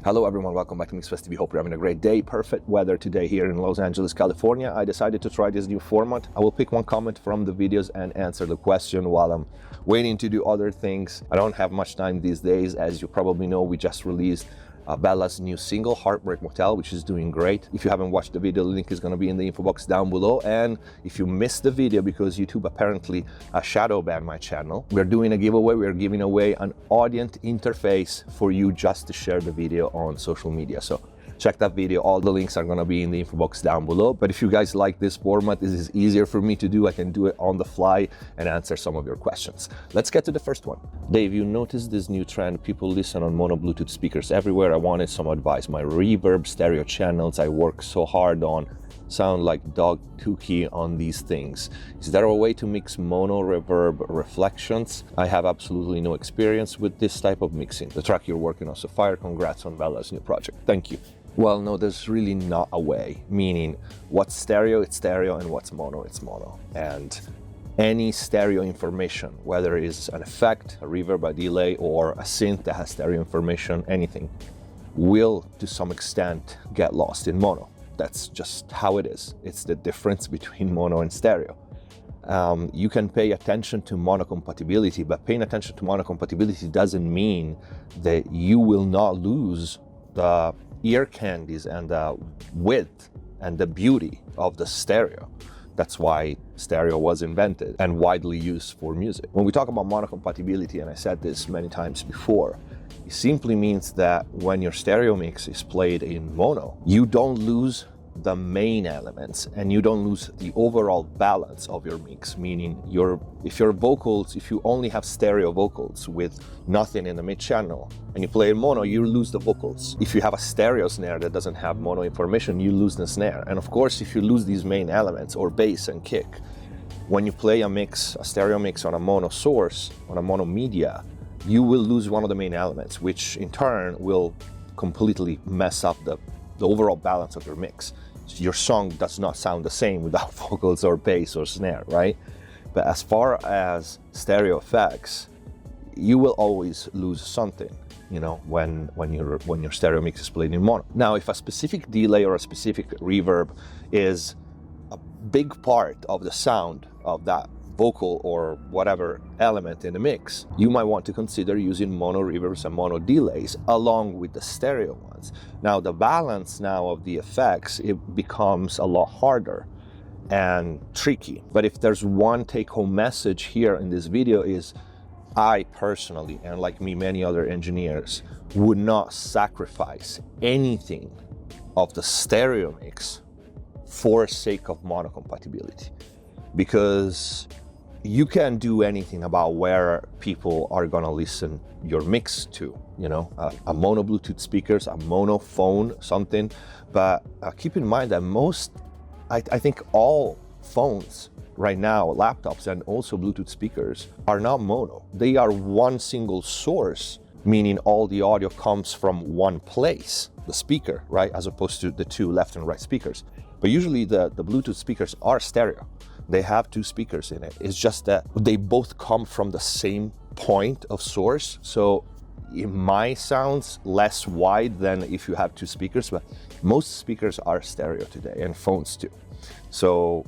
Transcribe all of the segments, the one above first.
Hello everyone, welcome back to MixFest TV. Hope you're having a great day. Perfect weather today here in Los Angeles, California. I decided to try this new format. I will pick one comment from the videos and answer the question while I'm waiting to do other things. I don't have much time these days. As you probably know, we just released Bella's new single, Heartbreak Motel, which is doing great. If you haven't watched the video, the link is going to be in the info box down below. And if you missed the video because YouTube apparently shadow banned my channel, we're doing a giveaway. We're giving away an audience interface for you just to share the video on social media. So check that video. All the links are going to be in the info box down below. But if you guys like this format, this is easier for me to do. I can do it on the fly and answer some of your questions. Let's get to the first one. Dave, you noticed this new trend. People listen on mono Bluetooth speakers everywhere. I wanted some advice. My reverb stereo channels I work so hard on sound like dog tookie on these things. Is there a way to mix mono reverb reflections? I have absolutely no experience with this type of mixing. The track you're working on, so fire. Congrats on Bella's new project. Thank you. Well, no, there's really not a way, meaning what's stereo, it's stereo, and what's mono, it's mono. And any stereo information, whether it's an effect, a reverb, a delay, or a synth that has stereo information, anything, will to some extent get lost in mono. That's just how it is. It's the difference between mono and stereo. You can pay attention to mono compatibility, but paying attention to mono compatibility doesn't mean that you will not lose the ear candies and the width and the beauty of the stereo. That's why stereo was invented and widely used for music. When we talk about mono compatibility, and I said this many times before, it simply means that when your stereo mix is played in mono, you don't lose the main elements and you don't lose the overall balance of your mix, meaning if your vocals, if you only have stereo vocals with nothing in the mid channel and you play in mono, you lose the vocals. If you have a stereo snare that doesn't have mono information, you lose the snare. And of course, if you lose these main elements or bass and kick, when you play a stereo mix on a mono source, on a mono media, you will lose one of the main elements, which in turn will completely mess up the overall balance of your mix. Your song does not sound the same without vocals or bass or snare, right? But as far as stereo effects, you will always lose something, you know, when your stereo mix is played in mono. Now, if a specific delay or a specific reverb is a big part of the sound of that vocal or whatever element in the mix, you might want to consider using mono reverbs and mono delays along with the stereo ones. Now, the balance now of the effects, it becomes a lot harder and tricky. But if there's one take-home message here in this video is, I personally, and like me, many other engineers, would not sacrifice anything of the stereo mix for sake of mono compatibility. Because you can't do anything about where people are gonna listen your mix to, you know, a mono Bluetooth speakers, a mono phone, something. But keep in mind that I think all phones right now, laptops and also Bluetooth speakers, are not mono. They are one single source, meaning all the audio comes from one place, the speaker, right? As opposed to the two left and right speakers. But usually the Bluetooth speakers are stereo. They have two speakers in it. It's just that they both come from the same point of source. So it might sound less wide than if you have two speakers, but most speakers are stereo today and phones too. So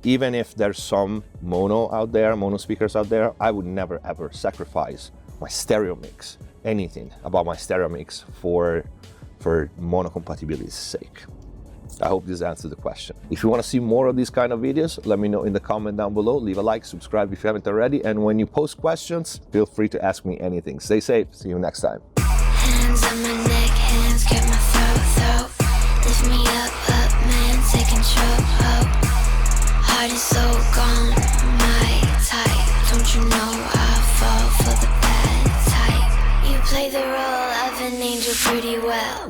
even if there's some mono out there, mono speakers out there, I would never ever sacrifice my stereo mix, anything about my stereo mix for mono compatibility's sake. I hope this answers the question. If you want to see more of these kind of videos, let me know in the comment down below. Leave a like, subscribe if you haven't already, and when you post questions, feel free to ask me anything. Stay safe. See you next time. Hands on my neck, hands grab my throat. Lift me up, man, take control. Heart is so gone, my type. Don't you know I fall for the bad type? You play the role of an angel pretty well.